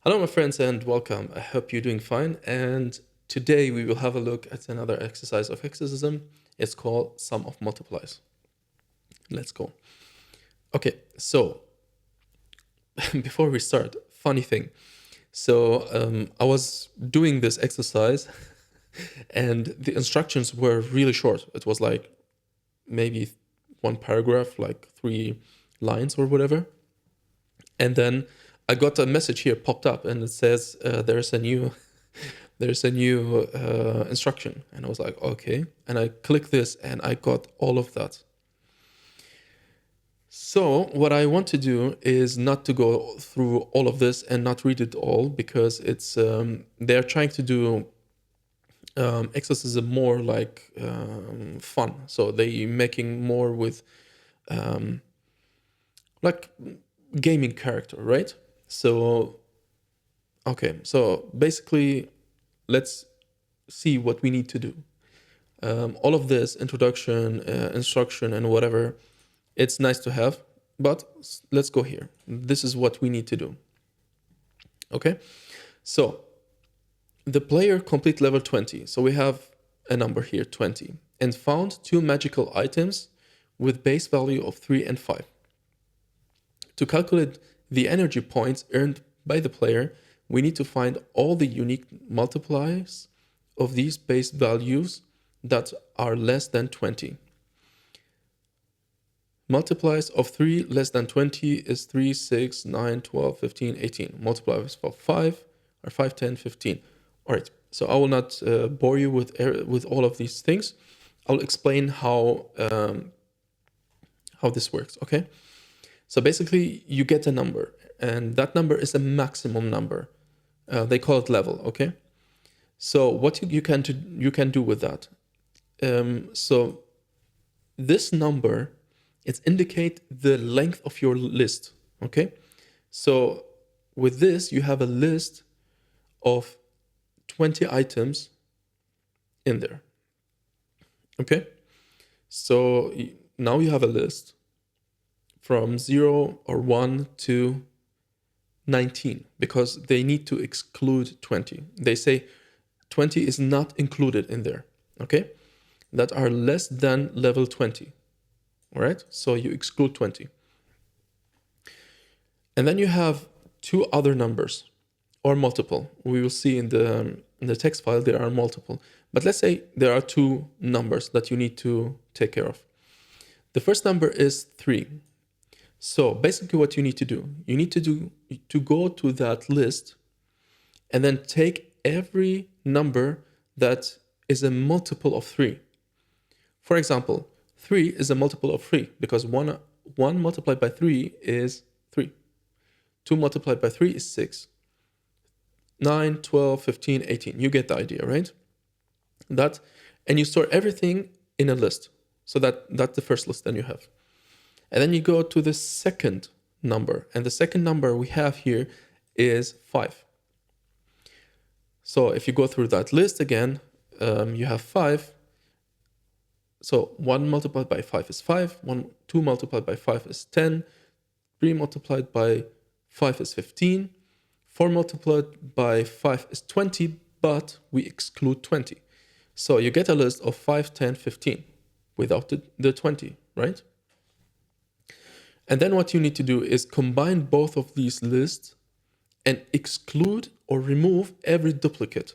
Hello, my friends, and welcome. I hope you're doing fine. And today we will have a look at another exercise of exercism. It's called sum of multiplies. Let's go. Okay, so before we start, funny thing. I was doing this exercise, and the instructions were really short. It was like maybe one paragraph, like 3 lines or whatever. And then I got a message here popped up, and it says there's a new instruction. And I was like, okay. And I clicked this, and I got all of that. So what I want to do is not to go through all of this and not read it all, because it's they're trying to do exercism more like fun. So they making more with like gaming character, right? So okay, so basically, let's see what we need to do. All of this introduction, instruction, and whatever, it's nice to have, but let's go here. This is what we need to do. Okay, so the player complete level 20. So we have a number here, 20, and found 2 magical items with base value of 3 and 5. To calculate the energy points earned by the player, we need to find all the unique multipliers of these base values that are less than 20. Multipliers of 3 less than 20 is 3, 6, 9, 12, 15, 18. Multipliers for 5 are 5, 10, 15. All right, so I will not bore you with all of these things. I'll explain how this works, okay? So basically, you get a number, and that number is a maximum number. They call it level, okay? So what you can do with that? So this number, it indicate the length of your list, okay? So with this, you have a list of 20 items in there, okay? So now you have a list from 0 or 1 to 19, because they need to exclude 20. They say 20 is not included in there, okay? That are less than level 20, all right? So you exclude 20. And then you have 2 other numbers, or multiple. We will see in the text file there are multiple. But let's say there are 2 numbers that you need to take care of. The first number is 3. So basically what you need to do, to go to that list and then take every number that is a multiple of 3. For example, 3 is a multiple of 3 because 1 multiplied by 3 is 3. 2 multiplied by 3 is 6. 9, 12, 15, 18. You get the idea, right? And you store everything in a list. So that's the first list that you have. And then you go to the second number. And the second number we have here is 5. So if you go through that list again, you have 5. So 1 multiplied by 5 is 5. 2 multiplied by 5 is 10. 3 multiplied by 5 is 15. 4 multiplied by 5 is 20, but we exclude 20. So you get a list of 5, 10, 15 without the 20, right? And then what you need to do is combine both of these lists and exclude or remove every duplicate.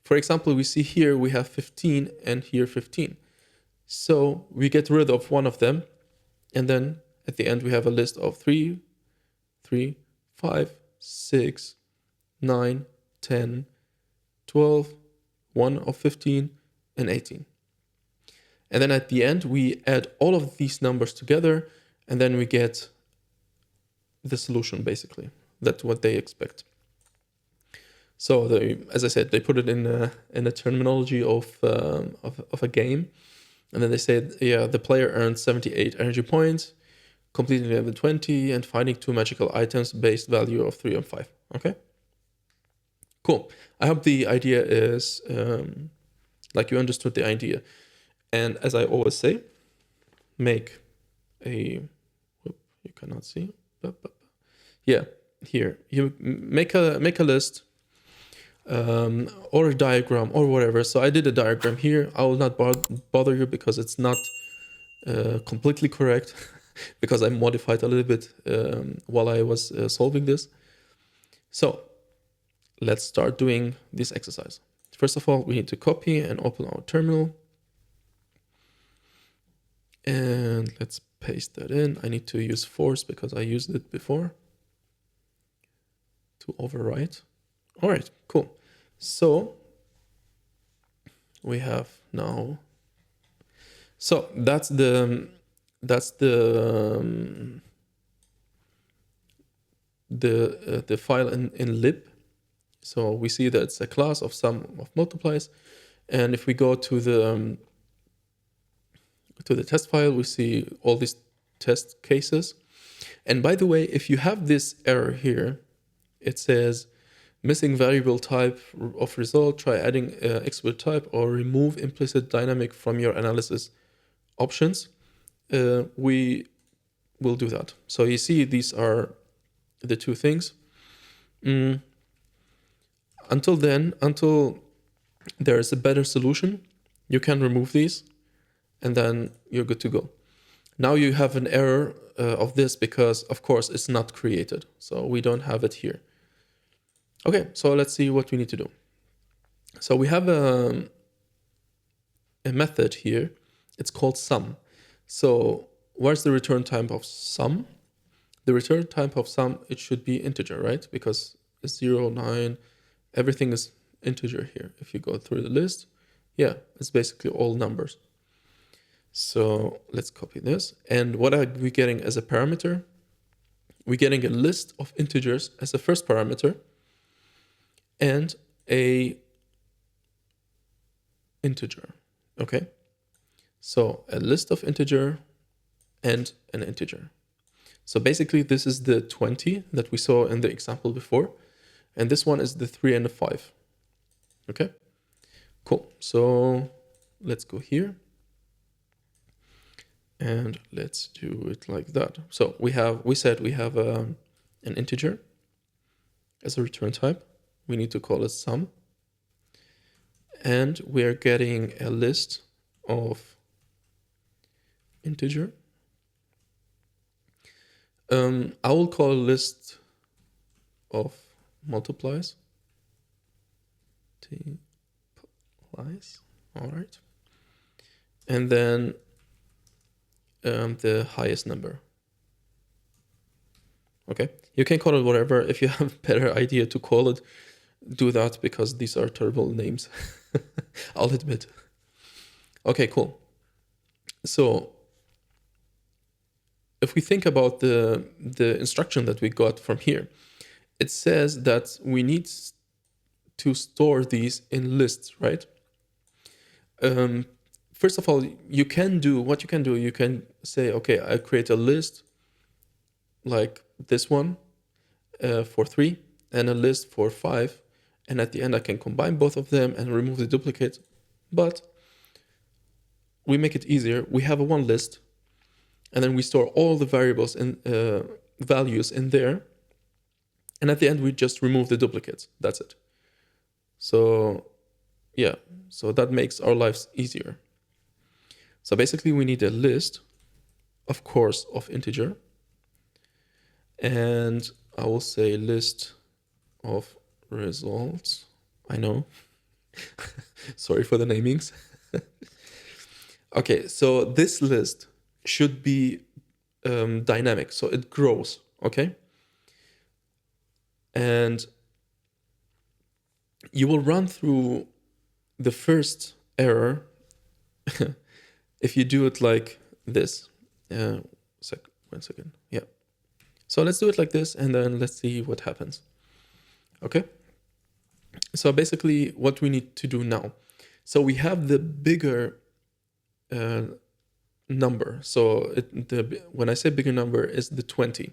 For example, we see here we have 15 and here 15. So we get rid of one of them. And then at the end, we have a list of 3, 5, 6, 9, 10, 12, 1 of 15, and 18. And then at the end, we add all of these numbers together, and then we get the solution, basically. That's what they expect. So as I said, they put it in a terminology of a game. And then they said, yeah, the player earned 78 energy points, completing level 20, and finding 2 magical items, base value of 3 and 5. Okay? Cool. I hope the idea is, like you understood the idea. And as I always say, make a, you cannot see. Yeah. here, you make a list or a diagram or whatever. So I did a diagram here. I will not bother you because it's not completely correct because I modified a little bit while I was solving this. So let's start doing this exercise. First of all, we need to copy and open our terminal. And let's paste that in. I need to use force because I used it before to overwrite. All right, cool. So we have now. So that's the file in lib. So we see that it's a class of sum of multiplies, and if we go to the test file, we see all these test cases. And by the way, if you have this error here, it says missing variable type of result, try adding explicit type or remove implicit dynamic from your analysis options. We will do that. So you see, these are the two things. Until there is a better solution, you can remove these and then you're good to go. Now you have an error of this because, of course, it's not created. So we don't have it here. Okay, so let's see what we need to do. So we have a method here. It's called sum. So where's the return type of sum? The return type of sum, it should be integer, right? Because it's 0, 9, everything is integer here. If you go through the list, yeah, it's basically all numbers. So let's copy this. And what are we getting as a parameter? We're getting a list of integers as a first parameter and a integer, okay? So a list of integer and an integer. So basically this is the 20 that we saw in the example before. And this one is the 3 and the 5. Okay, cool. So let's go here. And let's do it like that. So we said we have an integer as a return type. We need to call it sum. And we are getting a list of integer. I will call a list of multiplies. Multiplies. All right. And then the highest number. Okay, you can call it whatever. If you have a better idea to call it, do that, because these are terrible names. I'll admit. Okay, cool. So if we think about the instruction that we got from here, it says that we need to store these in lists, right? First of all, you can say, okay, I create a list like this one for 3 and a list for 5. And at the end, I can combine both of them and remove the duplicate. But we make it easier. We have a one list, and then we store all the variables and values in there. And at the end, we just remove the duplicates. That's it. So yeah, so that makes our lives easier. So basically, we need a list, of course, of integer. And I will say list of results. I know. Sorry for the namings. Okay, so this list should be dynamic, so it grows, okay? And you will run through the first error if you do it like this. 1 second, yeah. So let's do it like this, and then let's see what happens. Okay? So basically what we need to do now. So we have the bigger number. So when I say bigger number, is the 20.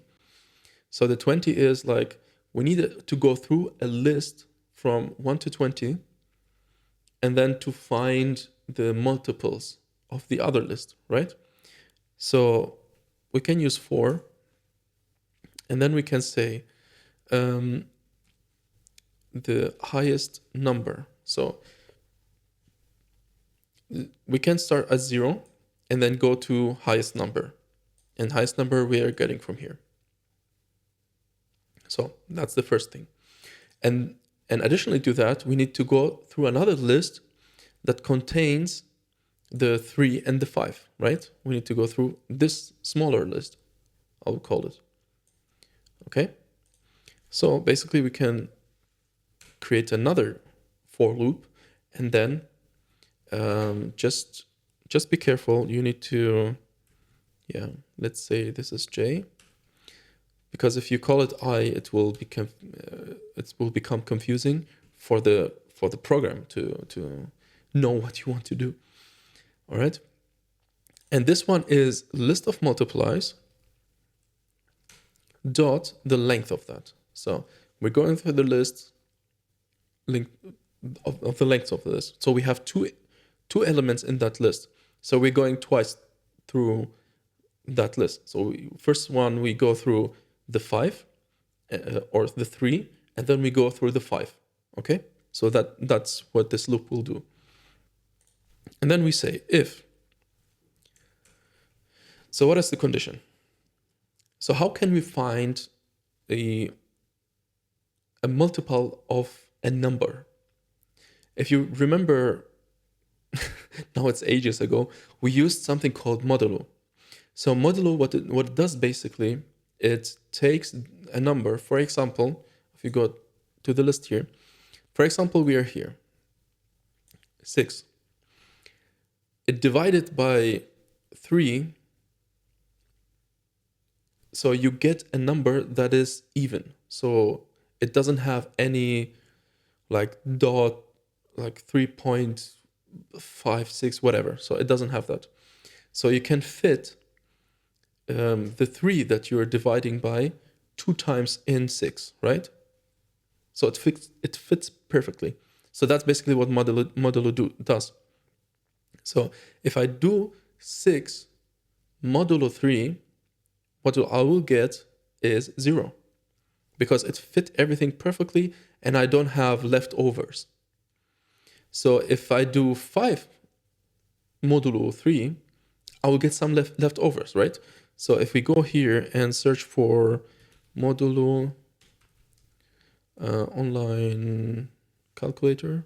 So the 20 is like, we need to go through a list from 1 to 20 and then to find the multiples of the other list, right? So we can use for, and then we can say um, the highest number. So we can start at 0 and then go to highest number. And highest number we are getting from here. So that's the first thing. And additionally to that, we need to go through another list that contains the 3 and the 5, right? We need to go through this smaller list, I'll call it. Okay? So basically we can create another for loop, and then just be careful. You need to, let's say this is J, because if you call it I, it will become confusing for the program to know what you want to do. All right. And this one is list of multiplies dot the length of that. So we're going through the list of the length of the list. So we have two elements in that list. So we're going twice through that list. So first one, we go through the 5 or the 3, and then we go through the 5. Okay? So that's what this loop will do. And then we say if. So what is the condition? So how can we find a multiple of a number? If you remember, now it's ages ago, we used something called modulo. So modulo, what it does basically, it takes a number. For example, if you go to the list here, for example, we are here, 6. It divided by 3, so you get a number that is even. So it doesn't have any like dot, like 3.56, whatever. So it doesn't have that. So you can fit the 3 that you're dividing by 2 times in 6, right? So it fits perfectly. So that's basically what modulo does. So if I do 6 modulo 3, what I will get is 0, because it fit everything perfectly and I don't have leftovers. So if I do 5 modulo 3, I will get some leftovers, right? So if we go here and search for modulo online calculator,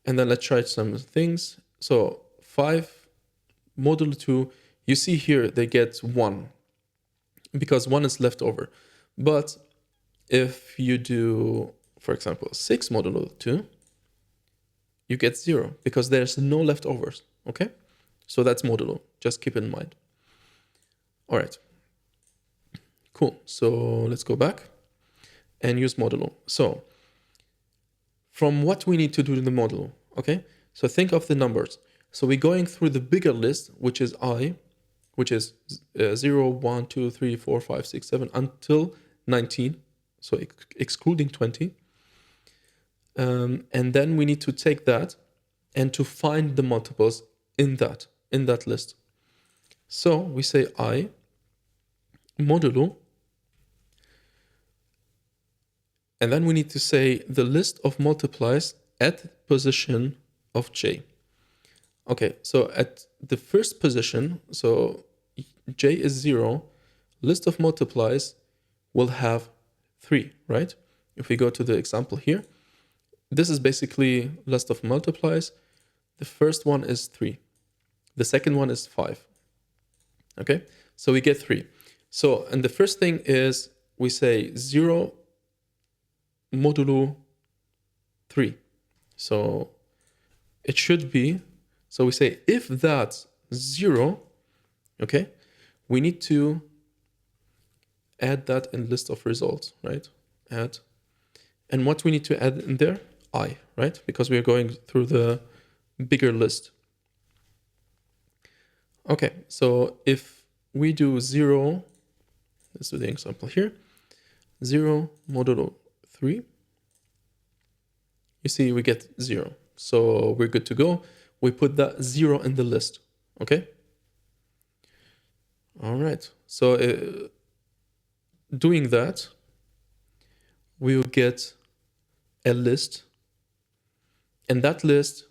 and then let's try some things. So 5 modulo 2, you see here they get 1 because 1 is left over. But if you do, for example, 6 modulo 2, you get 0 because there's no leftovers. Okay? So that's modulo. Just keep in mind. All right. Cool. So let's go back and use modulo. So from what we need to do in the modulo, okay? So think of the numbers. So we're going through the bigger list, which is I, which is 0, 1, 2, 3, 4, 5, 6, 7, until 19. So excluding 20. And then we need to take that and to find the multiples in that list. So we say I modulo, and then we need to say the list of multiplies at position of j. Okay, so at the first position, so j is 0, list of multiplies will have 3, right? If we go to the example here, this is basically list of multiplies. The first one is 3. The second one is 5. Okay, so we get 3. So, and the first thing is we say 0 modulo 3. So it should be, so we say if that's 0, okay, we need to add that in list of results, right? Add. And what we need to add in there? I, right? Because we are going through the bigger list. Okay, so if we do 0, let's do the example here, 0 modulo 3, you see we get 0. So we're good to go. We put that 0 in the list, okay? All right. So doing that, we'll get a list. And that list,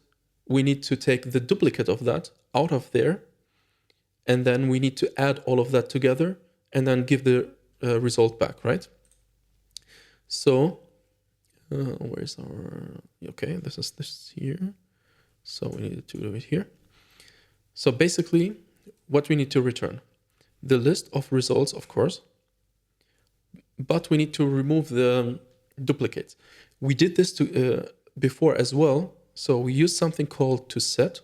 we need to take the duplicate of that out of there. And then we need to add all of that together and then give the result back, right? So where's our... Okay, this is this here. So we need to do it here. So basically, what we need to return, the list of results, of course, but we need to remove the duplicates. We did this before as well. So we use something called toSet.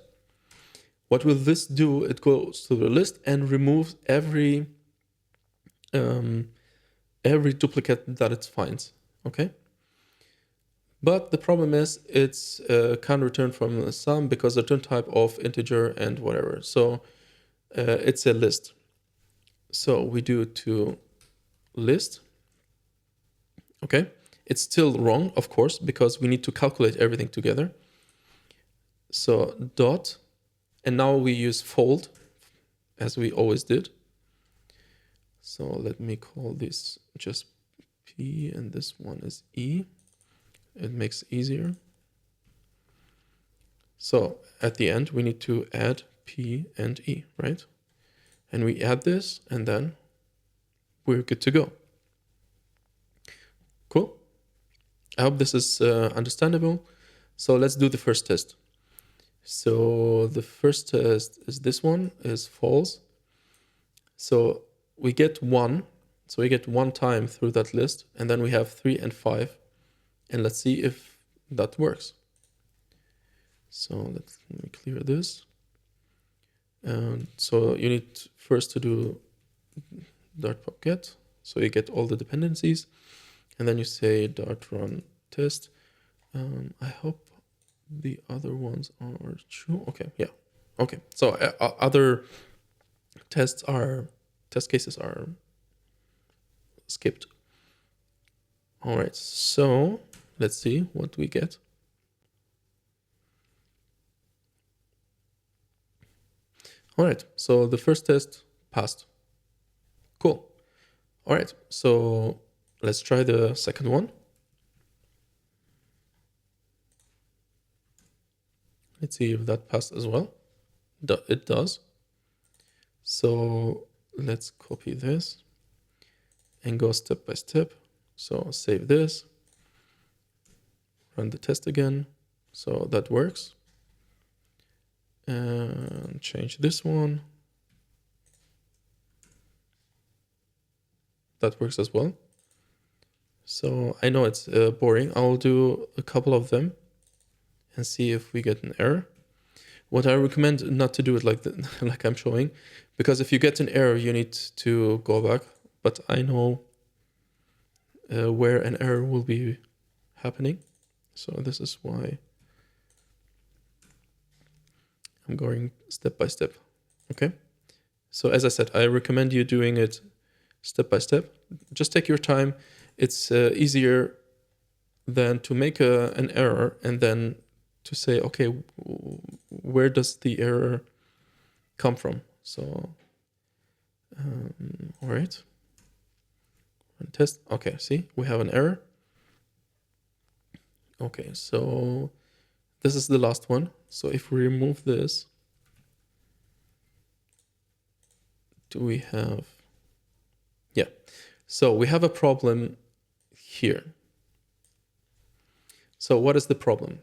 What will this do? It goes to the list and removes every duplicate that it finds. Okay. But the problem is it's can't return from the sum because the return type of integer and whatever. So it's a list. So we do to list. Okay. It's still wrong, of course, because we need to calculate everything together. So dot, and now we use fold as we always did. So let me call this just P and this one is E. It makes it easier. So at the end, we need to add P and E, right? And we add this and then we're good to go. Cool. I hope this is understandable. So let's do the first test. So the first test is this one, is false. So we get 1. So we get 1 time through that list. And then we have 3 and 5. And let's see if that works. So let me clear this. And so you need first to do dart pop get. So you get all the dependencies. And then you say dart run test. I hope the other ones are true. Okay, yeah. Okay, so other test cases are skipped. All right, so let's see what we get. All right, so the first test passed. Cool. All right, so let's try the second one. Let's see if that passed as well. It does. So let's copy this and go step by step. So save this, run the test again. So that works. And change this one. That works as well. So I know it's boring. I'll do a couple of them and see if we get an error. What I recommend not to do it like like I'm showing, because if you get an error, you need to go back. But I know where an error will be happening. So this is why I'm going step by step. Okay. So as I said, I recommend you doing it step by step. Just take your time. It's easier than to make an error and then to say, okay, where does the error come from? So, all right. Test. Okay, see, we have an error. Okay, so this is the last one. So if we remove this, do we have... Yeah. So we have a problem here. So what is the problem?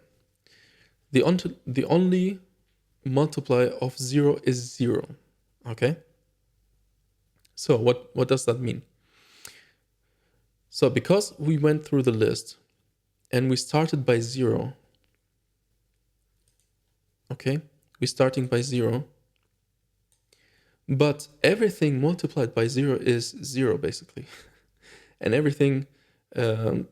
The only multiply of 0 is 0. Okay? So what does that mean? So because we went through the list and we started by 0, okay? We're starting by 0, but everything multiplied by 0 is 0 basically. And everything, so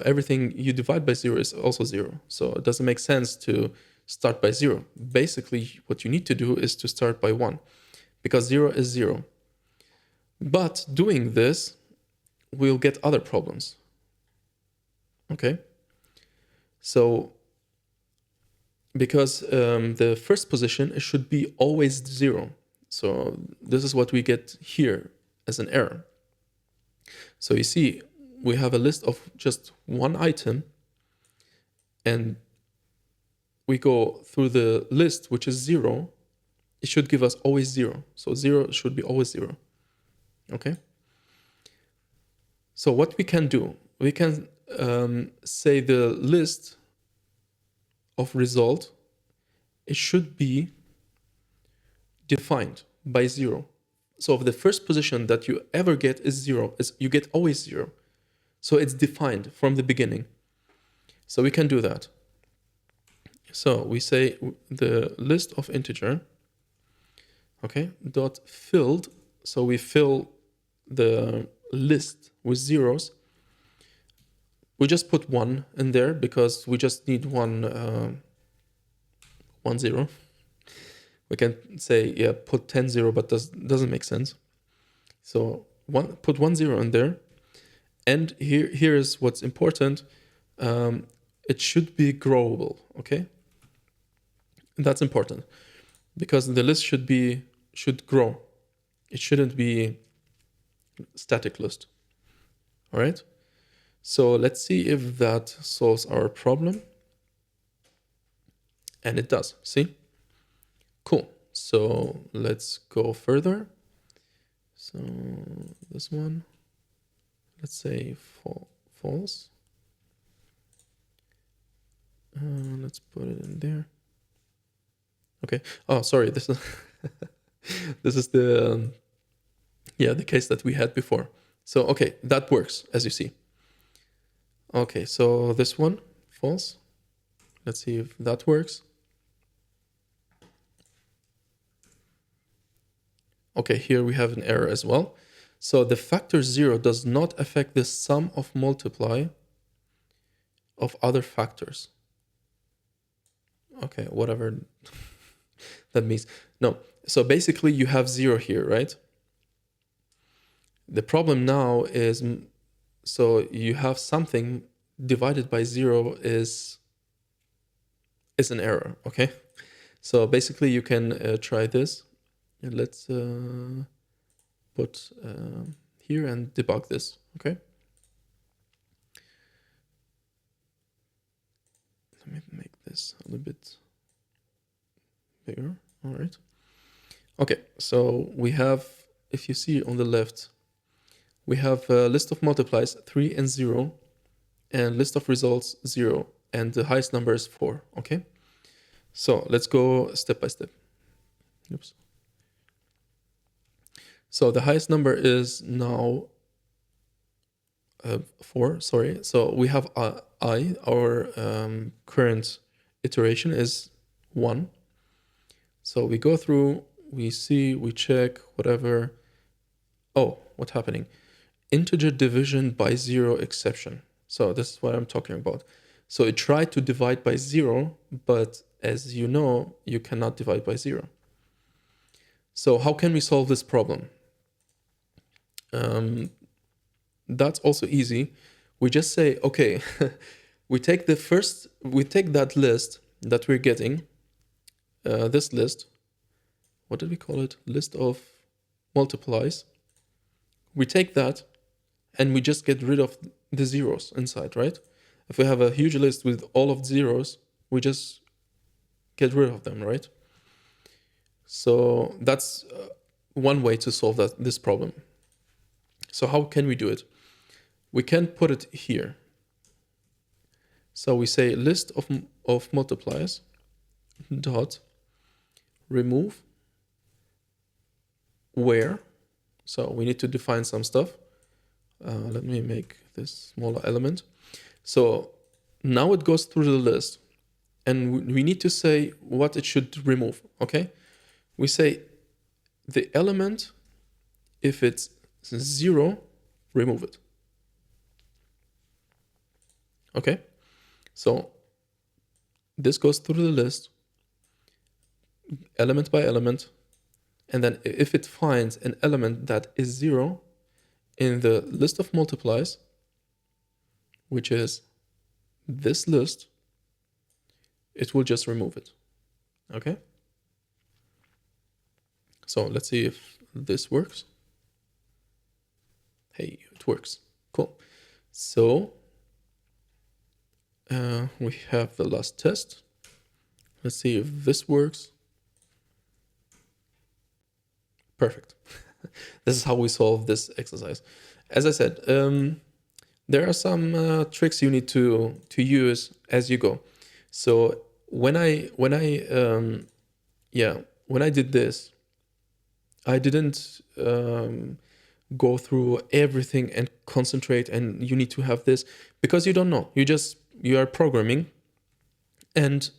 everything you divide by 0 is also 0. So it doesn't make sense to start by 0. Basically, what you need to do is to start by 1, because 0 is 0. But doing this, we'll get other problems. Okay? So, because the first position, it should be always 0. So this is what we get here as an error. So you see, we have a list of just one item, and we go through the list, which is 0. It should give us always 0. So 0 should be always 0. Okay? So what we can do, we can say the list of result, it should be defined by 0. So the first position that you ever get is 0. You get always 0. So it's defined from the beginning. So we can do that. So we say the list of integer, okay, dot filled. So we fill the list with zeros. We just put 1 in there because we just need one 0. We can say, yeah, put 10 0, but doesn't make sense. So put 1 0 in there. And here is what's important. It should be growable, okay? That's important because the list should grow. It shouldn't be static list. All right? So let's see if that solves our problem. And it does, see? Cool. So let's go further. So this one, let's say false. Let's put it in there. Okay. Oh, sorry. This is this is the the case that we had before. So okay, that works as you see. Okay, so this one false. Let's see if that works. Okay, here we have an error as well. So the factor 0 does not affect the sum of multiply of other factors. Okay, whatever that means. No, so basically you have 0 here, right? The problem now is, so you have something divided by 0 is an error, okay? So basically you can try this. Let's put here and debug this, okay? Let me make this a little bit bigger, all right. Okay, so we have, if you see on the left, we have a list of multiplies 3 and 0, and list of results 0, and the highest number is 4, okay? So let's go step by step. Oops. So the highest number is now 4, sorry. So we have I, our current iteration is 1. So we go through, we see, we check, whatever. Oh, what's happening? Integer division by 0 exception. So this is what I'm talking about. So it tried to divide by 0, but as you know, you cannot divide by 0. So how can we solve this problem? That's also easy. We just say, okay, we take that list that we're getting, this list, what did we call it? List of multiplies. We take that and we just get rid of the zeros inside, right? If we have a huge list with all of zeros, we just get rid of them, right? So that's one way to solve this problem. So how can we do it? We can put it here. So we say list of multipliers dot remove where. So we need to define some stuff. Let me make this smaller element. So now it goes through the list and we need to say what it should remove, okay? We say the element, if it's 0, remove it. Okay? So this goes through the list, element by element, and then if it finds an element that is 0 in the list of multiplies, which is this list, it will just remove it. Okay? So let's see if this works. Hey, it works. Cool. So we have the last test. Let's see if this works. Perfect. This is how we solve this exercise. As I said, there are some tricks you need to use as you go. So when I did this, I didn't go through everything and concentrate, and you need to have this, because you don't know. You are programming, and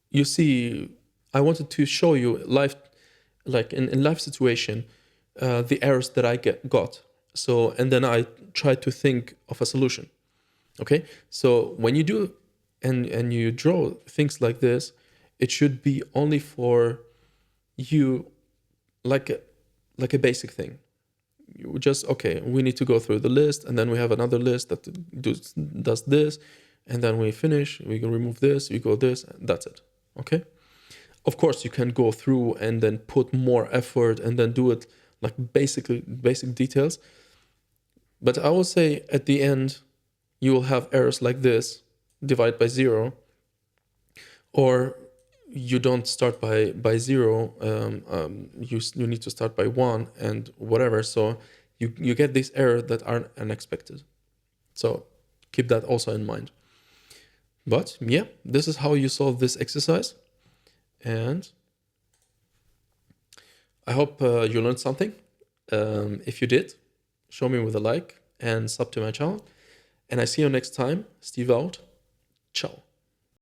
you see, I wanted to show you life, like in life situation, the errors that I got. So, and then I tried to think of a solution. Okay, so when you do and you draw things like this, it should be only for you, like a basic thing. You just, okay, we need to go through the list, and then we have another list that does this, and then we finish, we can remove this, we go this, and that's it. Okay, of course you can go through and then put more effort and then do it like basic details, but I will say at the end you will have errors like this: divide by 0, or you don't start by 0, you need to start by 1 and whatever. So you get these errors that are unexpected. So keep that also in mind. But yeah, this is how you solve this exercise. And I hope you learned something. If you did, show me with a like and sub to my channel. And I see you next time. Steve out. Ciao.